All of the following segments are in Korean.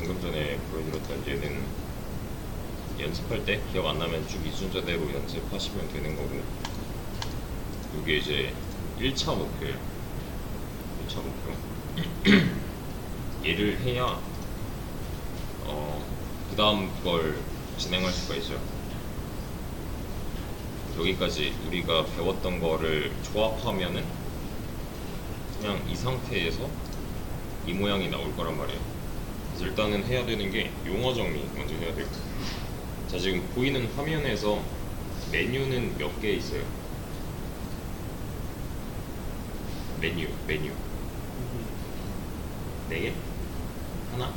방금 전에 보여드렸던 얘는 연습할 때 기억 안 나면 쭉 이 순서대로 연습하시면 되는 거고, 이게 이제 1차 목표예요. 1차 목표. 얘를 해야 그 다음 걸 진행할 수가 있어요. 여기까지 우리가 배웠던 거를 조합하면은 그냥 이 상태에서 이 모양이 나올 거란 말이에요. 그래서 일단은 해야 되는 게 용어 정리 먼저 해야 돼요. 자, 지금 보이는 화면에서 메뉴는 몇 개 있어요? 메뉴 4개? 하나?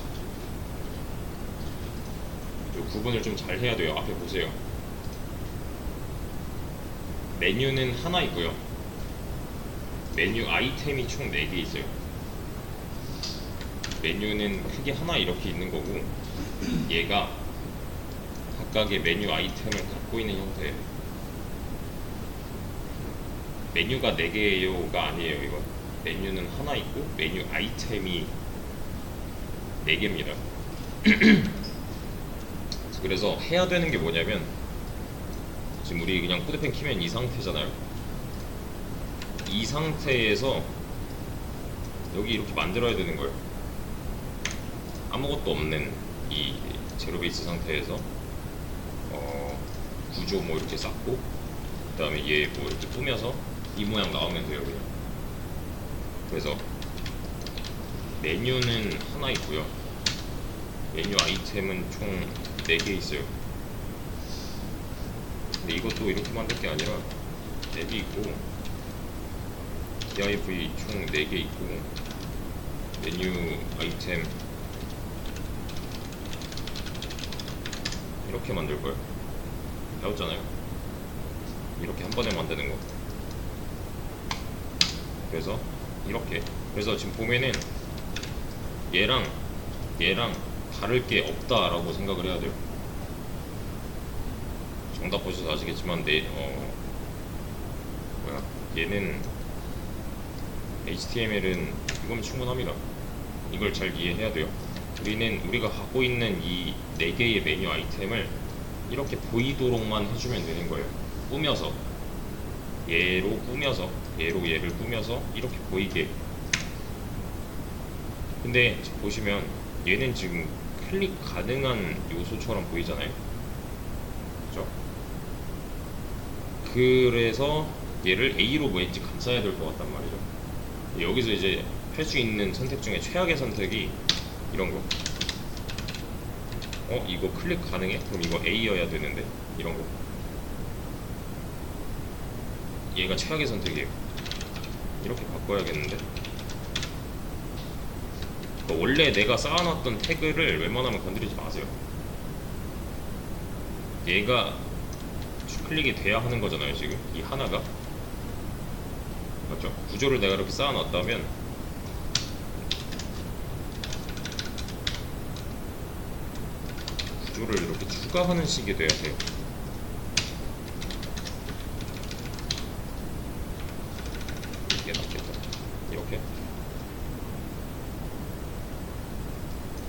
요 구분을 좀 잘 해야 돼요. 앞에 보세요. 메뉴는 하나 있고요. 메뉴 아이템이 총 4개 있어요. 메뉴는 크게 하나 이렇게 있는 거고, 얘가 각각의 메뉴 아이템을 갖고 있는 형태예요. 메뉴가 4개요가 아니에요. 이거 메뉴는 하나 있고 메뉴 아이템이 4개입니다. 그래서 해야 되는 게 뭐냐면, 지금 우리 그냥 코드펜 키면 이 상태잖아요. 이 상태에서 여기 이렇게 만들어야 되는 거예요. 아무것도 없는 이 제로 베이스 상태에서 구조 뭐 이렇게 쌓고, 그 다음에 얘 뭐 이렇게 꾸며서 이 모양 나오면 돼요. 그냥. 그래서 메뉴는 하나 있고요. 메뉴 아이템은 총 4개 있어요. 근데 이것도 이렇게 만들 게 아니라 앱이 있고 div 총 4개 있고 메뉴 아이템 이렇게 만들 거예요. 배웠잖아요. 이렇게 한 번에 만드는 거. 그래서 이렇게. 그래서 지금 보면은 얘랑 다를 게 없다라고 생각을 해야 돼요. 정답 보셔서 아시겠지만 얘는 HTML은 이거면 충분합니다. 이걸 잘 이해해야 돼요. 우리가 갖고 있는 이 4개의 메뉴 아이템을 이렇게 보이도록만 해주면 되는 거예요. 꾸며서 얘로 얘를 꾸며서 이렇게 보이게. 근데 보시면 얘는 지금 클릭 가능한 요소처럼 보이잖아요. 그죠? 그래서 얘를 A로 왠지 감싸야 될 것 같단 말이죠. 여기서 이제 할 수 있는 선택 중에 최악의 선택이 이런 거. 이거 클릭 가능해? 그럼 이거 A여야 되는데. 이런 거. 얘가 최악의 선택이에요. 이렇게 바꿔야겠는데. 원래 내가 쌓아놨던 태그를 웬만하면 건드리지 마세요. 얘가 클릭이 돼야 하는 거잖아요. 지금 이 하나가 맞죠? 구조를 내가 이렇게 쌓아놨다면 구조를 이렇게 추가하는 식이 돼야 돼요. 이게 낫겠다. 이렇게.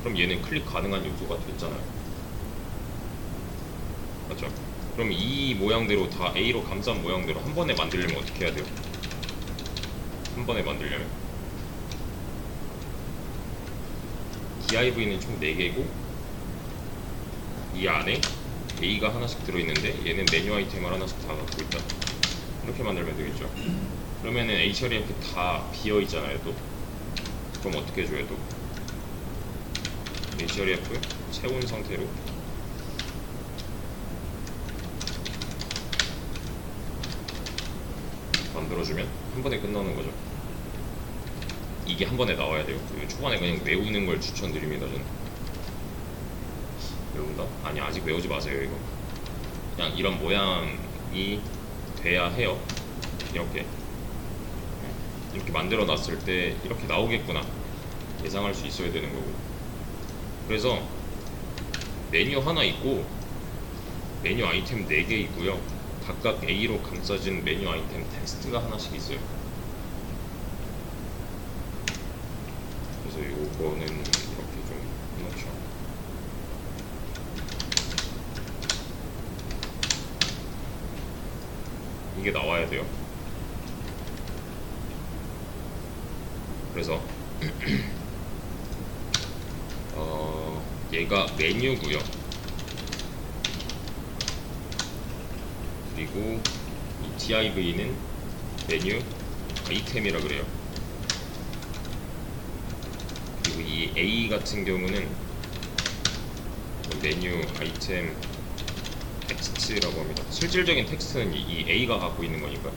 그럼 얘는 클릭 가능한 요소가 됐잖아요. 맞죠? 그럼 이 모양대로 다 A로 감싼 모양대로 한 번에 만들려면 어떻게 해야 돼요? 한 번에 만들려면 div는 총 4개고 이 안에 A가 하나씩 들어있는데 얘는 메뉴 아이템을 하나씩 다 갖고 있다. 이렇게 만들면 되겠죠. 그러면은 href 다 비어있잖아요. 또 그럼 어떻게 해줘요? 또 href 채운 상태로 만들어주면 한 번에 끝나는 거죠. 이게 한 번에 나와야 돼요. 초반에 그냥 외우는 걸 추천드립니다. 저는 외운다? 아니, 아직 외우지 마세요. 이거 그냥 이런 모양이 돼야 해요. 이렇게 만들어 놨을 때 이렇게 나오겠구나 예상할 수 있어야 되는 거고. 그래서 메뉴 하나 있고 메뉴 아이템 4개 있고요. 각각 A로 감싸진 메뉴 아이템 텍스트가 하나씩 있어요. 그래서 요거는 이렇게 좀 해놓죠. 이게 나와야 돼요. 그래서 얘가 메뉴고요. 그리고 이 div는 메뉴 아이템이라 그래요. 그리고 이 A 같은 경우는 메뉴 아이템 텍스트라고 합니다. 실질적인 텍스트는 이 A가 갖고 있는 거니까.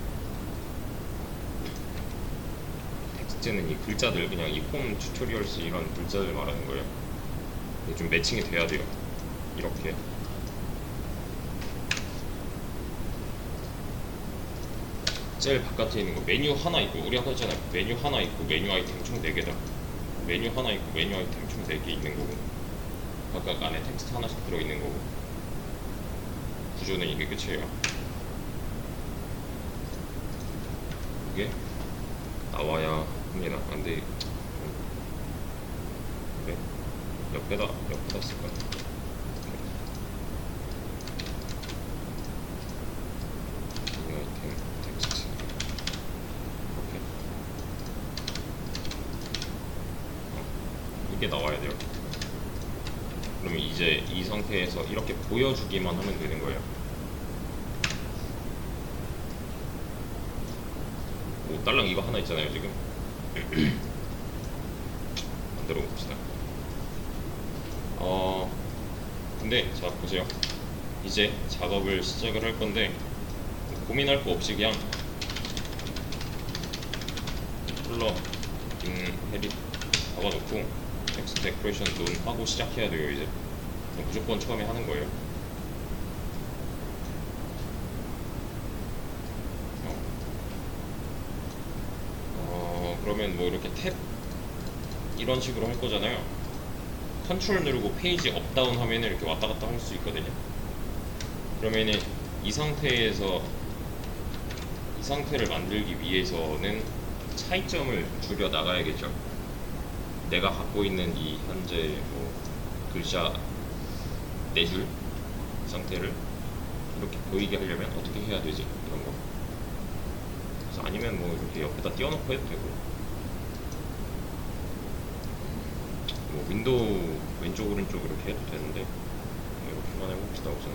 텍스트는 이 글자들, 그냥 이 홈 튜토리얼스 이런 글자들 말하는 거예요. 좀 매칭이 돼야 돼요. 이렇게. 제일 바깥에 있는 거 메뉴 하나 있고, 우리 아까 했잖아요. 메뉴 하나 있고 메뉴 아이템 총 4개다. 메뉴 하나 있고 메뉴 아이템 총 4개 있는 거고, 각각 안에 텍스트 하나씩 들어있는 거고, 구조는 이게 끝이에요. 이게 나와야 합니다. 근데 그래? 옆에다 쓸까? 메뉴 아이템 텍스트 이렇게. 이게 나와야 돼요. 그러면 이제 이 상태에서 이렇게 보여주기만 하면 되는 거예요. 오, 딸랑 이거 하나 있잖아요 지금. 만들어 봅시다. 근데 자 보세요. 이제 작업을 시작을 할 건데 고민할 거 없이 그냥 컬러 헤릿 잡아놓고 텍스트 데코레이션 논 하고 시작해야 돼요. 이제 무조건 처음에 하는 거예요. 그러면 뭐 이렇게 탭 이런 식으로 할 거잖아요. 컨트롤 누르고 페이지 업다운 하면 이렇게 왔다 갔다 할 수 있거든요. 그러면은 이 상태에서 이 상태를 만들기 위해서는 차이점을 줄여 나가야겠죠. 내가 갖고 있는 이 현재 뭐 글자 4줄 상태를 이렇게 보이게 하려면 어떻게 해야 되지? 이런 거. 그래서 아니면 뭐 이렇게 옆에다 띄워놓고 해도 되고, 뭐 윈도우 왼쪽 오른쪽 이렇게 해도 되는데 이렇게만 해봅시다. 우선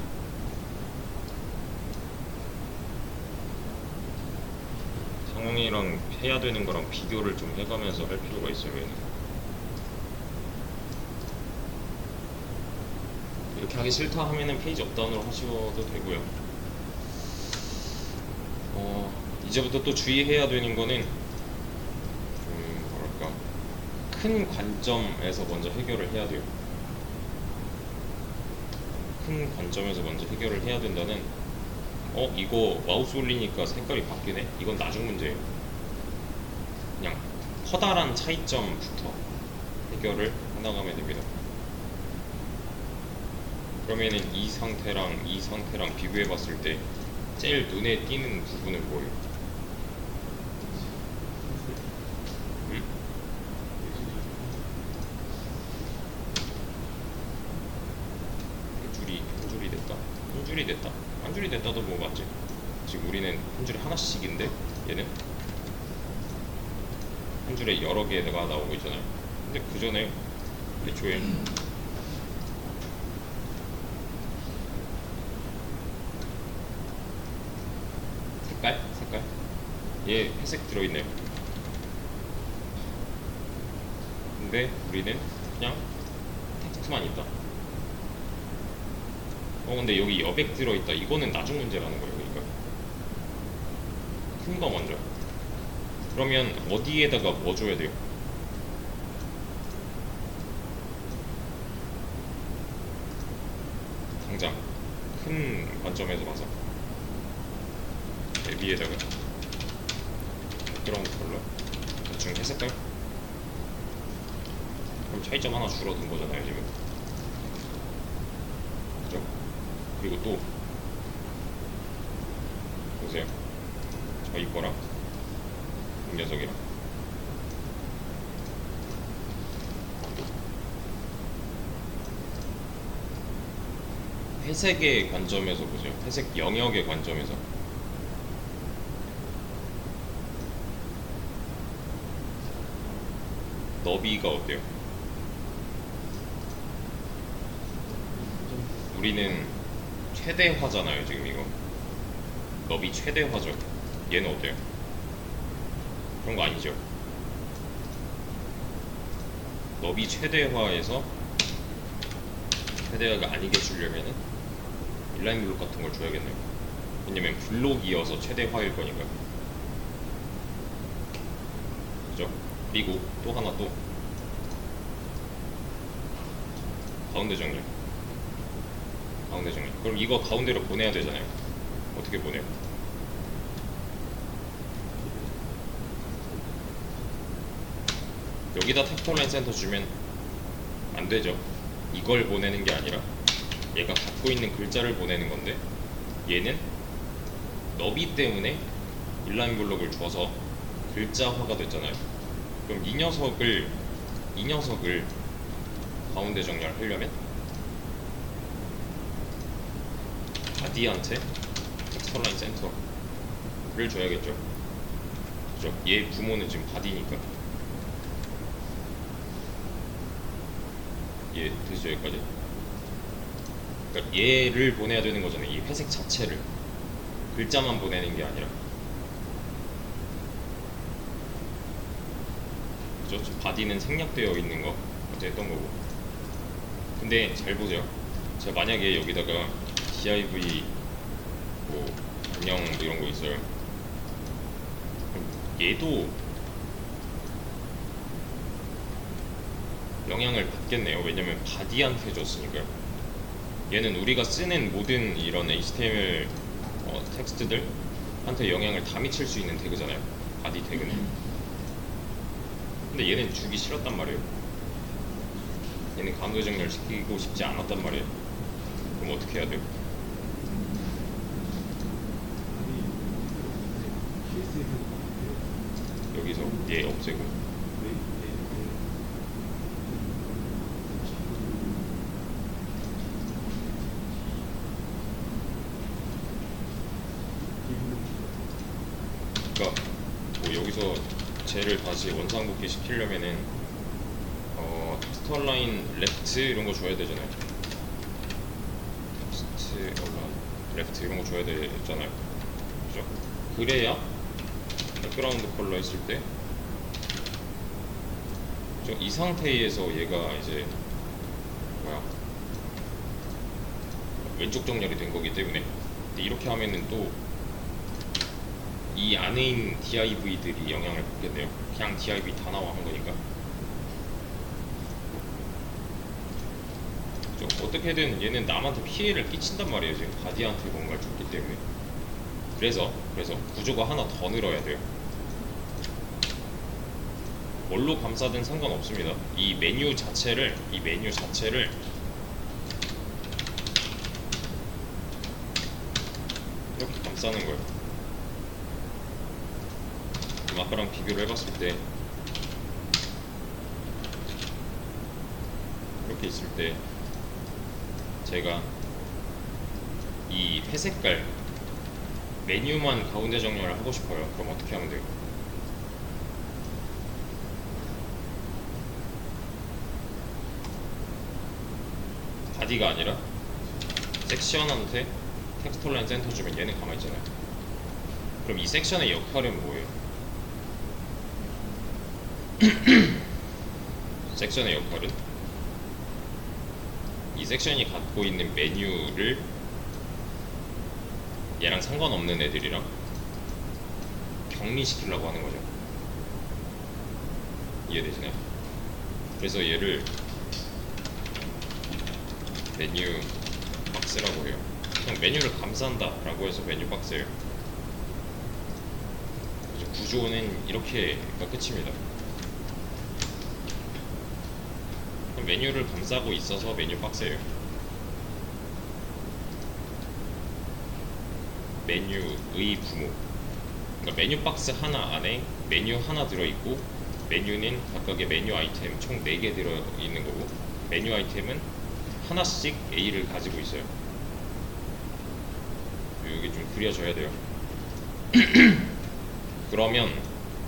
상황이랑 해야 되는 거랑 비교를 좀 해가면서 할 필요가 있어요. 얘는 이렇게 하기 싫다 하면은 페이지 업다운으로 하셔도 되고요. 이제부터 또 주의해야 되는 거는 뭐랄까, 큰 관점에서 먼저 해결을 해야 돼요. 큰 관점에서 먼저 해결을 해야 된다는, 이거 마우스 올리니까 색깔이 바뀌네? 이건 나중 문제예요. 그냥 커다란 차이점부터 해결을 해나가면 됩니다. 그러면은 이 상태랑 비교해 봤을 때 제일 눈에 띄는 부분은 뭐예요? 한 줄이 됐다도 뭐 맞지? 지금 우리는 한 줄에 하나씩인데 얘는 한 줄에 여러 개가 나오고 있잖아요. 근데 그 전에 애초에 색깔 얘 회색 들어있네요. 근데 우리는 그냥 텍스트만 있다. 근데 여기 여백 들어있다. 이거는 나중 문제라는 거예요. 그러니까 큰 거 먼저. 그러면 어디에다가 뭐 줘야 돼요? 당장 큰 관점에서 봐서 여기에다가 그런 컬러 대충 회색깔. 그럼 차이점 하나 줄어든 거잖아요 지금. 그죠? 그리고 또 보세요. 저희 거랑 이 녀석이랑 회색의 관점에서 보세요. 회색 영역의 관점에서 너비가 어때요? 우리는 최대화잖아요 지금 이거. 너비 최대화죠. 얘는 어때요? 그런 거 아니죠? 너비 최대화에서 최대화가 아니게 주려면은 인라인 블록 같은 걸 줘야겠네요. 왜냐면 블록이어서 최대화일 거니까. 그죠? 그리고 또 하나 또 가운데 정렬. 가운데 정렬. 그럼 이거 가운데로 보내야 되잖아요. 어떻게 보내요? 여기다 텍스트라인 센터 주면 안 되죠. 이걸 보내는 게 아니라 얘가 갖고 있는 글자를 보내는 건데, 얘는 너비 때문에 인라인 블록을 줘서 글자화가 됐잖아요. 그럼 이 녀석을 가운데 정렬하려면 바디한테 텍스트라인 센터를 줘야겠죠. 그죠? 얘 부모는 지금 바디니까. 얘 되시죠 여기까지? 그러니까 얘를 보내야 되는 거잖아요. 이 회색 자체를, 글자만 보내는 게 아니라. 그죠? 바디는 생략되어 있는 거 어쨌던 거고. 근데 잘 보세요. 제가 만약에 여기다가 div 뭐 안녕 뭐 이런 거 있어요. 그럼 얘도 영향을 받겠네요. 왜냐면 바디한테 줬으니까요. 얘는 우리가 쓰는 모든 이런 HTML 텍스트들한테 영향을 다 미칠 수 있는 태그잖아요. 바디 태그는. 근데 얘는 주기 싫었단 말이에요. 얘는 가운데 정렬 시키고 싶지 않았단 말이에요. 그럼 어떻게 해야 돼요? 여기서 얘 없애고. 그러니까 뭐 여기서 쟤를 다시 원상복귀 시키려면은 텍스트 얼라인 레프트 이런 거 줘야 되잖아요. 텍스트 얼라인 레프트 이런 거 줘야 되잖아요. 그죠? 그래야 백그라운드 컬러 했을 때 이 상태에서 얘가 이제 뭐야 왼쪽 정렬이 된 거기 때문에. 근데 이렇게 하면은 또 이 안에 있는 div들이 영향을 받겠네요. 그냥 div 다 나와 한 거니까. 어떻게든 얘는 남한테 피해를 끼친단 말이에요. 지금 바디한테 뭔가를 줬기 때문에. 그래서 구조가 하나 더 늘어야 돼요. 뭘로 감싸든 상관없습니다. 이 메뉴 자체를 이렇게 감싸는 거예요. 아까랑 비교를 해봤을 때 이렇게 있을 때 제가 이 회색깔 메뉴만 가운데 정렬을 하고 싶어요. 그럼 어떻게 하면 돼요? 바디가 아니라 섹션한테 텍스트라인 센터 주면 얘는 가만히 있잖아요. 그럼 이 섹션의 역할은 뭐예요? 섹션의 역할은 이 섹션이 갖고 있는 메뉴를 얘랑 상관없는 애들이랑 격리시키려고 하는 거죠. 이해되시나요? 그래서 얘를 메뉴 박스라고 해요. 그냥 메뉴를 감싼다 라고 해서 메뉴 박스예요. 그래서 구조는 이렇게가 끝입니다. 메뉴를 감싸고 있어서 메뉴 박스예요. 메뉴의 부모. 그러니까 메뉴 박스 하나 안에 메뉴 하나 들어있고, 메뉴는 각각의 메뉴 아이템 총 4개 들어있는 거고, 메뉴 아이템은 하나씩 A를 가지고 있어요. 여기 좀 그려져야 돼요. 그러면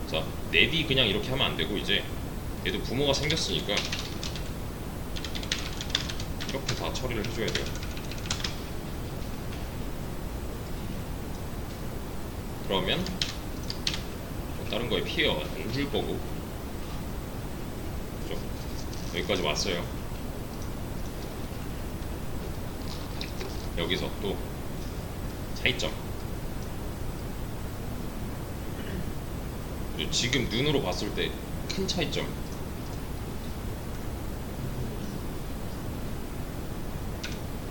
자, 냅이 그냥 이렇게 하면 안 되고, 이제 얘도 부모가 생겼으니까 이렇게 다 처리를 해줘야 돼요. 그러면 뭐 다른 거에 피해 안 줄 거고, 그죠? 여기까지 왔어요. 여기서 또 차이점. 지금 눈으로 봤을 때 큰 차이점.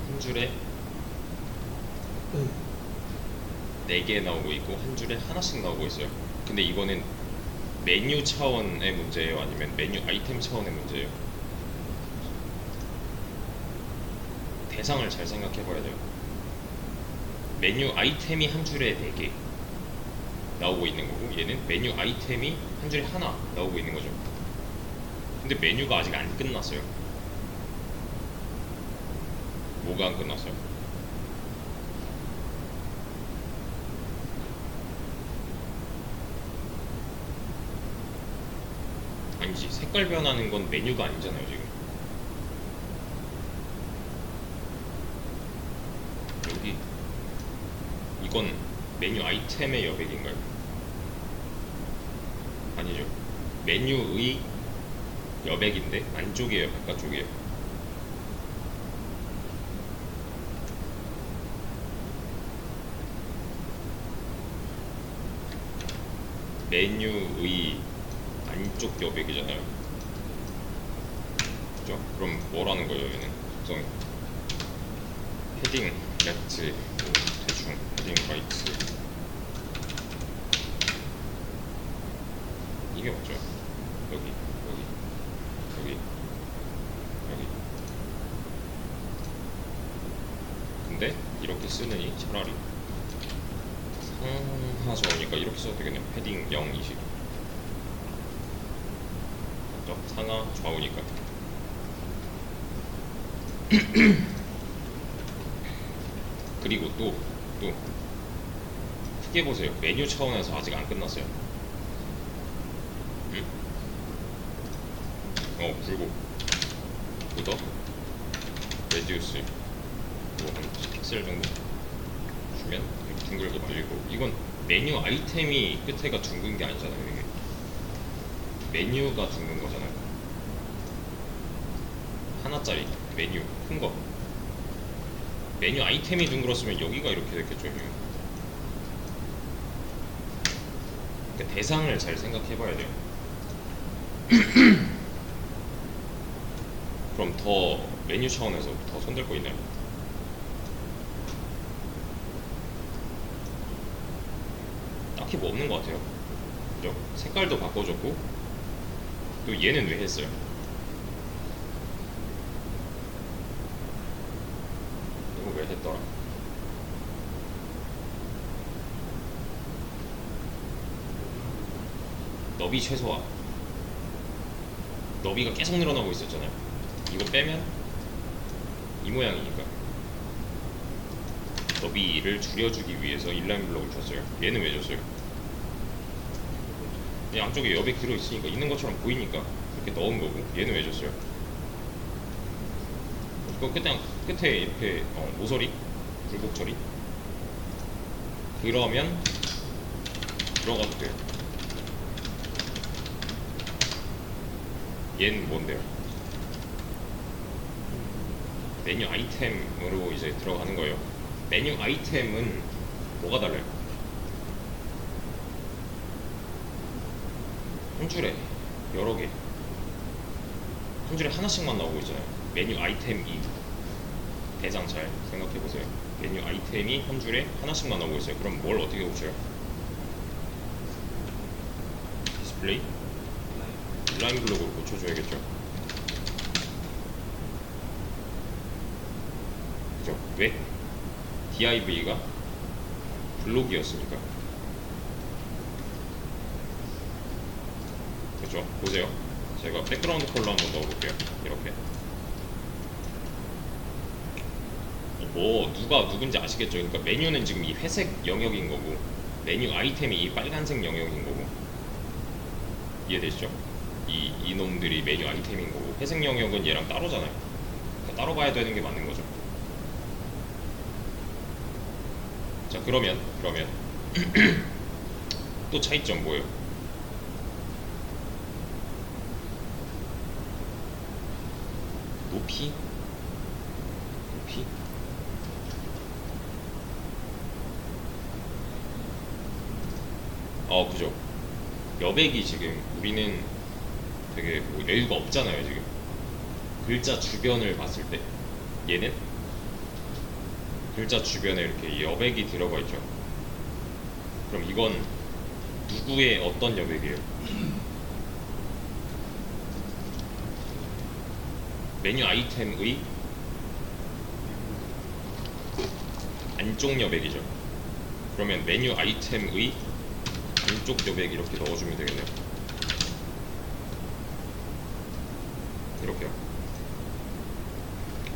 한 줄에 4개 나오고 있고 한 줄에 하나씩 나오고 있어요. 근데 이거는 메뉴 차원의 문제예요? 아니면 메뉴 아이템 차원의 문제예요? 대상을 잘 생각해 봐야 돼요. 메뉴 아이템이 한 줄에 4개 나오고 있는 거고, 얘는 메뉴 아이템이 한 줄에 하나 나오고 있는 거죠. 근데 메뉴가 아직 안 끝났어요. 뭐가 안 끝났어요? 아니지, 색깔 변하는 건 메뉴가 아니잖아요 지금. 여기 이건 메뉴 아이템의 여백인가요? 아니죠. 메뉴의 여백인데 안쪽이에요, 바깥쪽이에요? 메뉴의 안쪽 여백이잖아요. 그죠? 그럼 뭐라는 거예요 얘는? 속성이 헤딩 레프트, 뭐 대충 헤딩 라이트, 이게 맞죠? 여기 여기 여기 여기. 근데 이렇게 쓰느니 차라리 상하 좌우니까 이렇게 써도 되겠네요. 헤딩 0, 20. 맞죠? 상하 좌우니까. 그리고 또 크게 보세요. 메뉴 차원에서 아직 안 끝났어요. 응? 굴곡 보더 레디우스 뭐한 10픽셀 정도 주면 이렇게 둥글게 말리고. 이건 메뉴 아이템이 끝에가 둥근 게 아니잖아요. 이게 메뉴가 둥근 거잖아요. 하나짜리 메뉴 큰 거. 메뉴 아이템이 둥글었으면 여기가 이렇게 됐겠죠. 그러니까 대상을 잘 생각해 봐야 돼요. 그럼 더 메뉴 차원에서 더 손댈 거 있나요? 딱히 뭐 없는 것 같아요. 그죠? 색깔도 바꿔줬고, 또 얘는 왜 했어요? 이거 왜 했더라? 너비 최소화. 너비가 계속 늘어나고 있었잖아요. 이거 빼면 이 모양이니까 너비를 줄여주기 위해서 인라인 블록을 줬어요. 얘는 왜 줬어요? 양쪽에 여백 들어있으니까 있는 것처럼 보이니까 이렇게 넣은 거고. 얘는 왜 줬어요? 그 끝에 이렇게 모서리 굴곡 처리. 그러면 들어가도 돼요. 얘는 뭔데요? 메뉴 아이템으로 이제 들어가는 거예요. 메뉴 아이템은 뭐가 달라요? 한 줄에 여러 개, 한 줄에 하나씩만 나오고 있잖아요. 메뉴 아이템이 대장 잘 생각해 보세요. 메뉴 아이템이 한 줄에 하나씩만 나오고 있어요. 그럼 뭘 어떻게 고쳐요? 디스플레이 인라인 블록으로 고쳐줘야겠죠. 그죠? 왜? div가 블록이었으니까. 그죠? 보세요. 제가 백그라운드 컬러 한번 넣어볼게요. 이렇게. 뭐 누가 누군지 아시겠죠? 그러니까 메뉴는 지금 이 회색 영역인 거고, 메뉴 아이템이 이 빨간색 영역인 거고. 이해되시죠? 이놈들이 메뉴 아이템인 거고, 회색 영역은 얘랑 따로잖아요. 그러니까 따로 봐야 되는 게 맞는 거죠. 자, 그러면 또 차이점 뭐예요? 높이? 그죠. 여백이 지금 우리는 되게 뭐 여유가 없잖아요, 지금. 글자 주변을 봤을 때. 얘는 글자 주변에 이렇게 여백이 들어가 있죠. 그럼 이건 누구의 어떤 여백이에요? 메뉴 아이템의 안쪽 여백이죠. 그러면 메뉴 아이템의 안쪽 여백 이렇게 넣어주면 되겠네요. 이렇게요.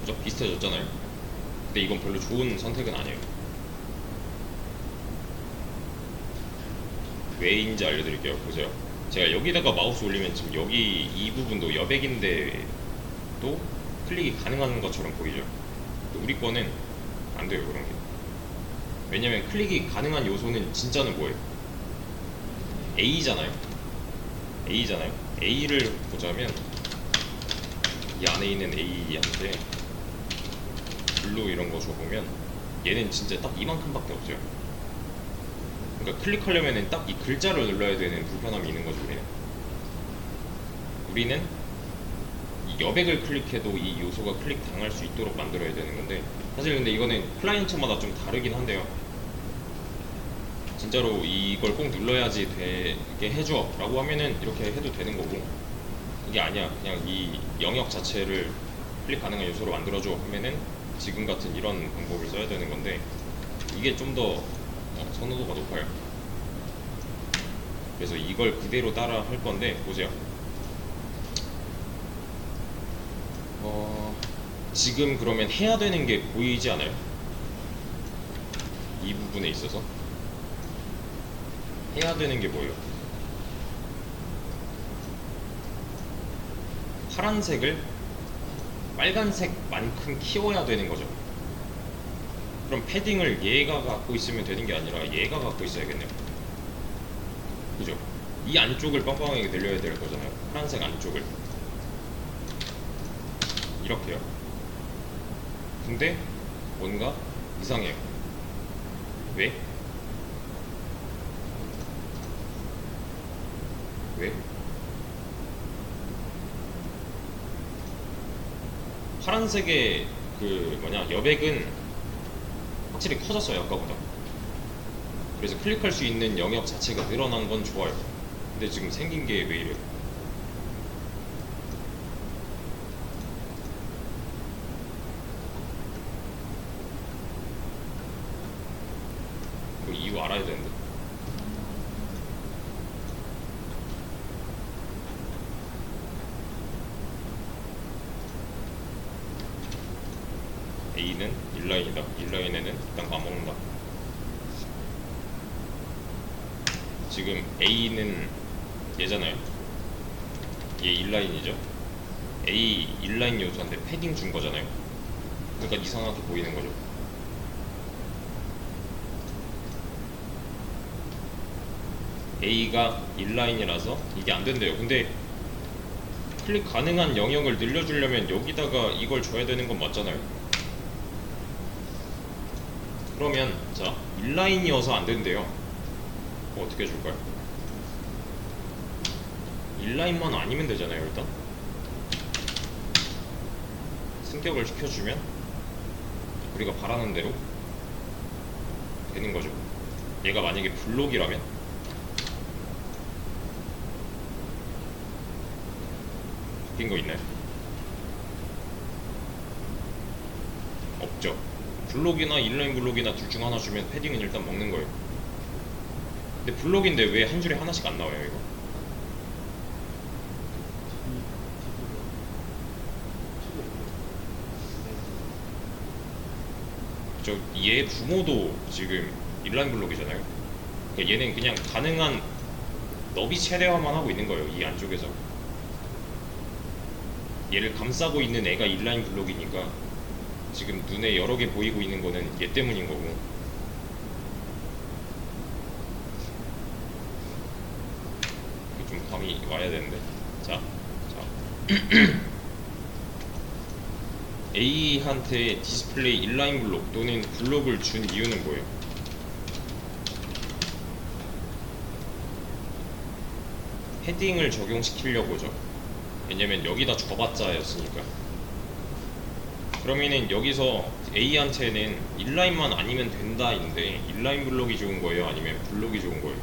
그죠? 비슷해졌잖아요. 근데 이건 별로 좋은 선택은 아니에요. 왜인지 알려드릴게요. 보세요. 제가 여기다가 마우스 올리면 지금 여기 이 부분도 여백인데 또 클릭이 가능한 것처럼 보이죠. 우리 거는 안 돼요, 그런 게. 왜냐면 클릭이 가능한 요소는 진짜는 뭐예요? A잖아요. A를 보자면 이 안에 있는 A한테 블루 이런 거 줘보면 얘는 진짜 딱 이만큼밖에 없어요. 그러니까 클릭하려면 딱 이 글자를 눌러야 되는 불편함이 있는 거죠. 우리는 이 여백을 클릭해도 이 요소가 클릭 당할 수 있도록 만들어야 되는 건데, 사실 근데 이거는 클라이언트마다 좀 다르긴 한데요. 진짜로 이걸 꼭 눌러야지 되게 해줘 라고 하면은 이렇게 해도 되는 거고, 이게 아니야 그냥 이 영역 자체를 클릭 가능한 요소로 만들어줘 하면은 지금 같은 이런 방법을 써야 되는 건데, 이게 좀 더 선호도가 높아요. 그래서 이걸 그대로 따라 할 건데, 보세요. 지금 그러면 해야 되는 게 보이지 않아요? 이 부분에 있어서 해야 되는 게 뭐예요? 파란색을 빨간색만큼 키워야 되는 거죠. 그럼 패딩을 얘가 갖고 있으면 되는 게 아니라 얘가 갖고 있어야겠네요. 그죠? 이 안쪽을 빵빵하게 늘려야 될 거잖아요. 파란색 안쪽을 이렇게요. 근데 뭔가 이상해요. 왜? 파란색의 여백은 확실히 커졌어요, 아까보다. 그래서 클릭할 수 있는 영역 자체가 늘어난 건 좋아요. 근데 지금 생긴 게 왜 이래요? 이유 알아야 되는데. A는 인라인이다. 인라인에는 일단 까먹는다. 지금 A는 얘잖아요. 얘 인라인이죠. A 인라인 요소한테 패딩 준 거잖아요. 그러니까 이상하게 보이는 거죠. A가 인라인이라서 이게 안 된대요. 근데 클릭 가능한 영역을 늘려주려면 여기다가 이걸 줘야 되는 건 맞잖아요. 그러면 자, 인라인이어서 안 된대요. 어떻게 해줄까요? 인라인만 아니면 되잖아요. 일단 승격을 시켜주면 우리가 바라는 대로 되는 거죠. 얘가 만약에 블록이라면 바뀐 거 있나요? 없죠. 블록이나 인라인 블록이나 둘 중 하나 주면 패딩은 일단 먹는 거예요. 근데 블록인데 왜 한 줄에 하나씩 안 나와요, 이거? 얘 부모도 지금 인라인 블록이잖아요. 그러니까 얘는 그냥 가능한 너비 최대화만 하고 있는 거예요, 이 안쪽에서. 얘를 감싸고 있는 애가 인라인 블록이니까 지금 눈에 여러 개 보이고 있는 거는 얘 때문인 거고. 좀 감이 와야 되는데. 자, A한테 디스플레이 인라인 블록 또는 블록을 준 이유는 뭐예요? 헤딩을 적용시키려고죠. 왜냐면 여기다 줘봤자였으니까. 그러면은 여기서 A한테는 인라인만 아니면 된다인데 인라인 블록이 좋은 거예요? 아니면 블록이 좋은 거예요?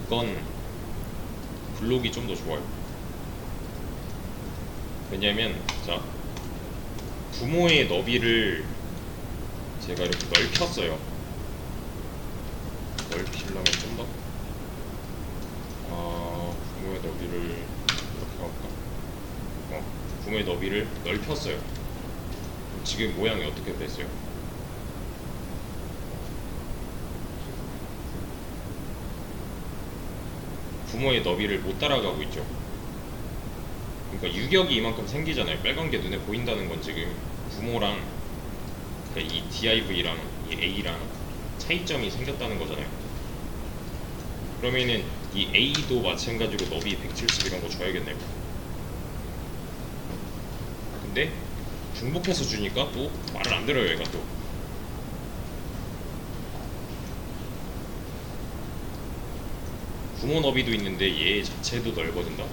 이건 블록이 좀 더 좋아요. 왜냐면 자, 부모의 너비를 제가 이렇게 넓혔어요. 넓히려면 좀 더 부모의 너비를 이렇게 할까? 부모의 너비를 넓혔어요. 지금 모양이 어떻게 됐어요? 부모의 너비를 못 따라가고 있죠. 그러니까 유격이 이만큼 생기잖아요. 빨간 게 눈에 보인다는 건 지금 부모랑 그러니까 이 DIV랑 이 A랑 차이점이 생겼다는 거잖아요. 그러면은 이 A도 마찬가지로 너비 170 이런 거 줘야겠네요. 근데 중복해서 주니까 또 말을 안 들어요, 얘가 또. 부모 너비도 있는데 얘 자체도 넓어진다.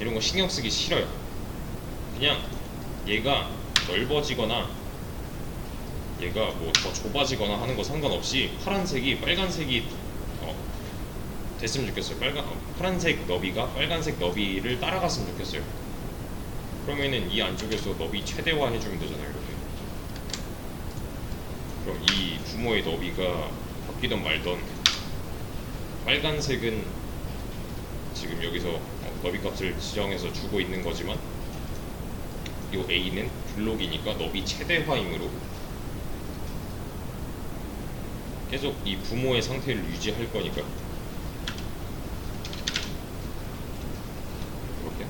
이런 거 신경 쓰기 싫어요. 그냥 얘가 넓어지거나 얘가 뭐 더 좁아지거나 하는 거 상관없이 파란색이 빨간색이 됐으면 좋겠어요. 파란색 너비가 빨간색 너비를 따라갔으면 좋겠어요. 그러면은 이 안쪽에서 너비 최대화 해주면 되잖아요, 이렇게. 그럼 이 부모의 너비가 바뀌던 말던 빨간색은 지금 여기서 너비 값을 지정해서 주고 있는 거지만 이 A는 블록이니까 너비 최대화이므로 계속 이 부모의 상태를 유지할 거니까 이렇게.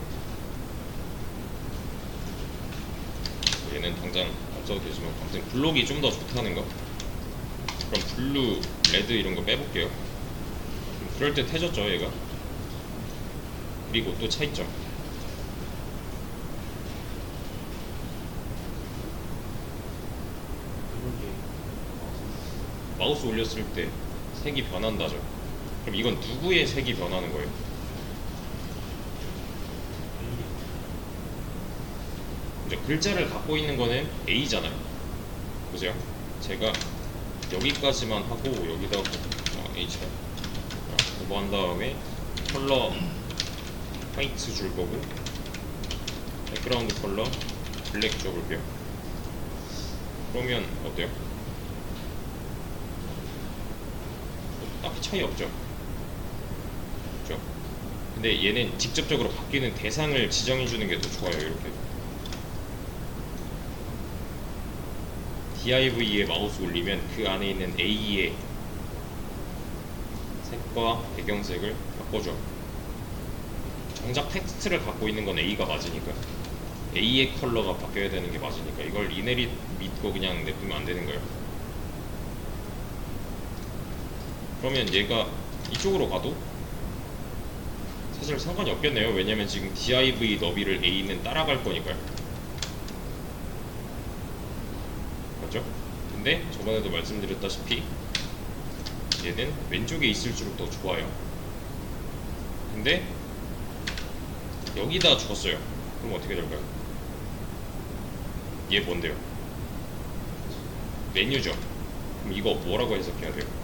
얘는 당장 없어도 되지만 아무튼 블록이 좀 더 좋다는 거. 그럼 블루, 레드 이런 거 빼볼게요. 그럴듯해졌죠 얘가. 그리고 또 차이점. 마우스 올렸을 때 색이 변한다죠. 그럼 이건 누구의 색이 변하는 거예요? 이제 글자를 갖고 있는 거는 A잖아요. 보세요. 제가 여기까지만 하고 여기다 H가 그거 한 다음에 컬러 화이트 줄 거고 백그라운드 컬러 블랙 줘볼게요. 그러면 어때요? 딱히 차이 없죠? 그렇죠? 근데 얘는 직접적으로 바뀌는 대상을 지정해주는 게 더 좋아요. 이렇게 DIV에 마우스 올리면 그 안에 있는 A의 색과 배경색을 바꿔줘. 정작 텍스트를 갖고 있는 건 A가 맞으니까 A의 컬러가 바뀌어야 되는 게 맞으니까 이걸 이네릿 믿고 그냥 냅두면 안 되는 거예요. 그러면 얘가 이쪽으로 가도 사실 상관이 없겠네요. 왜냐면 지금 div 너비를 A는 따라갈 거니까요. 맞죠? 근데 저번에도 말씀드렸다시피 얘는 왼쪽에 있을수록 더 좋아요. 근데 여기다 줬어요. 그럼 어떻게 될까요? 얘 뭔데요? 메뉴죠. 그럼 이거 뭐라고 해석해야 돼요?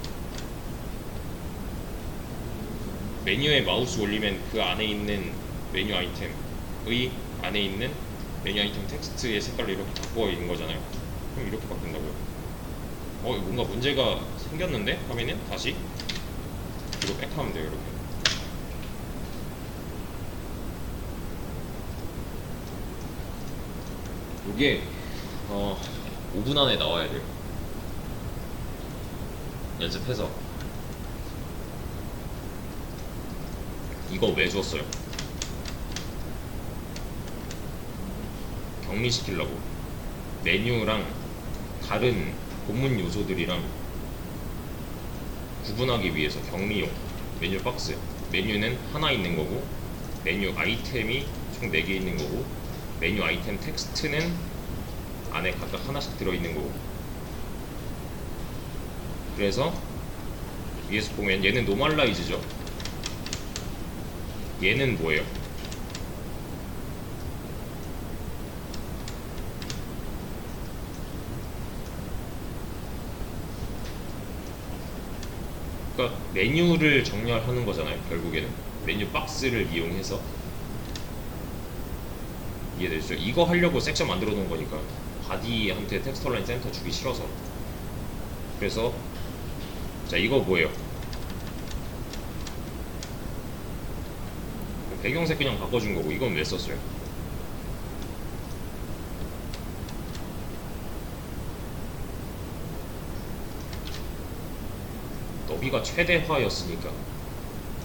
메뉴에 마우스 올리면 그 안에 있는 메뉴 아이템의 안에 있는 메뉴 아이템 텍스트의 색깔을 이렇게 바꿔 있는 거잖아요. 그럼 이렇게 바뀐다고요? 뭔가 문제가 생겼는데? 하면은 다시 이거 백 하면 돼요. 이렇게. 이게 5분 안에 나와야 돼요. 연습해서 이거 왜 줬어요? 격리시키려고. 메뉴랑 다른 본문 요소들이랑 구분하기 위해서 격리용. 메뉴 박스. 메뉴는 하나 있는 거고, 메뉴 아이템이 총 4개 있는 거고, 메뉴 아이템 텍스트는 안에 각각 하나씩 들어있는 거고. 그래서 위에서 보면 얘는 노멀라이즈죠. 얘는 뭐예요? 그러니까 메뉴를 정렬하는 거잖아요. 결국에는 메뉴 박스를 이용해서. 이해되시죠? 이거 하려고 섹션 만들어 놓은 거니까. 바디한테 텍스처라인 센터 주기 싫어서. 그래서 자, 이거 뭐예요? 배경색 그냥 바꿔준 거고. 이건 왜 썼어요? 너비가 최대화였으니까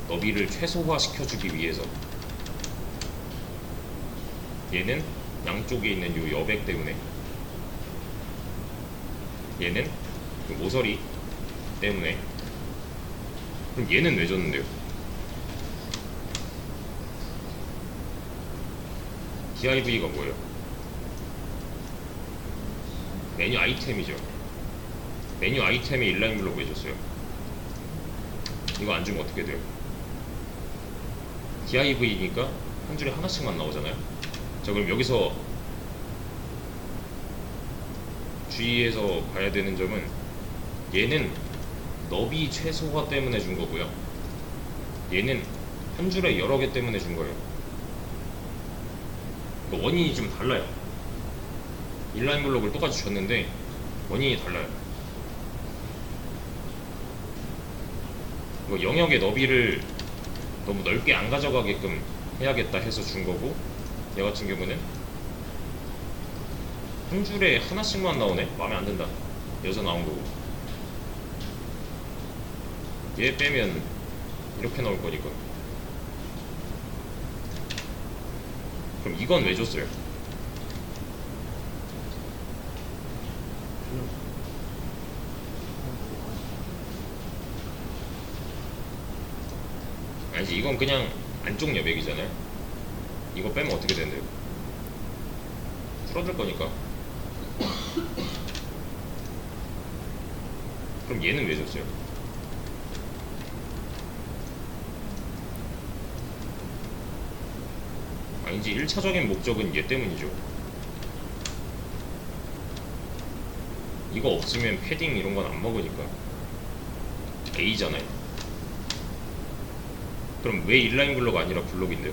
너비를 최소화 시켜주기 위해서. 얘는 양쪽에 있는 요 여백 때문에, 얘는 그 모서리 때문에. 그럼 얘는 왜 줬는데요? div가 뭐예요? 메뉴 아이템이죠. 메뉴 아이템에 인라인 블록 왜 줬어요? 이거 안 주면 어떻게 돼요? div니까 한 줄에 하나씩만 나오잖아요. 자, 그럼 여기서 주의해서 봐야 되는 점은 얘는 너비 최소화 때문에 준 거고요. 얘는 한 줄에 여러 개 때문에 준 거예요. 그러니까 원인이 좀 달라요. 인라인 블록을 똑같이 줬는데 원인이 달라요. 영역의 너비를 너무 넓게 안 가져가게끔 해야겠다 해서 준 거고, 얘 같은 경우는 한 줄에 하나씩만 나오네? 마음에 안 든다. 여기서 나온 거고, 얘 빼면 이렇게 나올 거니까. 그럼 이건 왜 줬어요? 아니지, 이건 그냥 안쪽 여백이잖아요. 이거 빼면 어떻게 된대요? 줄어들 거니까. 그럼 얘는 왜 줬어요? 아니지, 1차적인 목적은 얘 때문이죠. 이거 없으면 패딩 이런 건 안 먹으니까. A잖아요. 그럼 왜 인라인 블록가 아니라 블록인데요?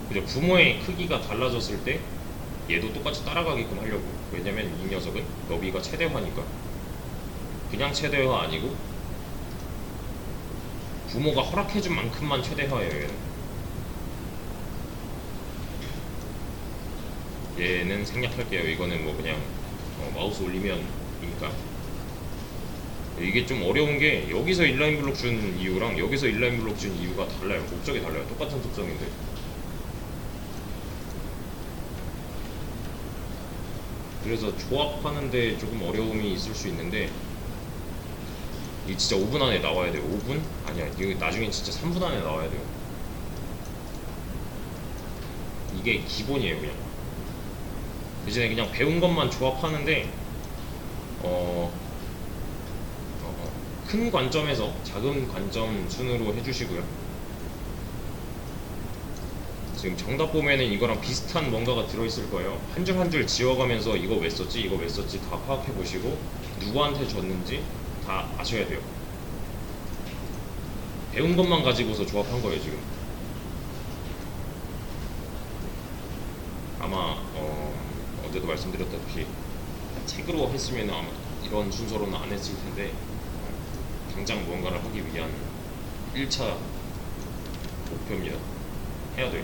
그죠? 부모의 크기가 달라졌을 때 얘도 똑같이 따라가게끔 하려고. 왜냐면 이 녀석은 너비가 최대화니까. 그냥 최대화 아니고 부모가 허락해준 만큼만 최대화예요. 얘는 생략할게요. 이거는 뭐 그냥 마우스 올리면이니까. 이게 좀 어려운 게 여기서 인라인 블록 준 이유랑 여기서 인라인 블록 준 이유가 달라요. 목적이 달라요. 똑같은 특성인데. 그래서 조합하는데 조금 어려움이 있을 수 있는데, 이게 진짜 5분 안에 나와야 돼요. 5분? 아니야, 이거 나중에 진짜 3분 안에 나와야 돼요. 이게 기본이에요. 그냥 이제 그냥 배운 것만 조합하는데 큰 관점에서 작은 관점 순으로 해주시고요. 지금 정답 보면은 이거랑 비슷한 뭔가가 들어있을 거예요. 한 줄 한 줄 지워가면서 이거 왜 썼지, 이거 왜 썼지 다 파악해 보시고 누구한테 줬는지 다 아셔야 돼요. 배운 것만 가지고서 조합한 거예요 지금. 아마 어제도 말씀드렸다시피 책으로 했으면 아마 이런 순서로는 안 했을 텐데, 당장 무언가를 하기 위한 1차 목표입니다. 해야 돼요.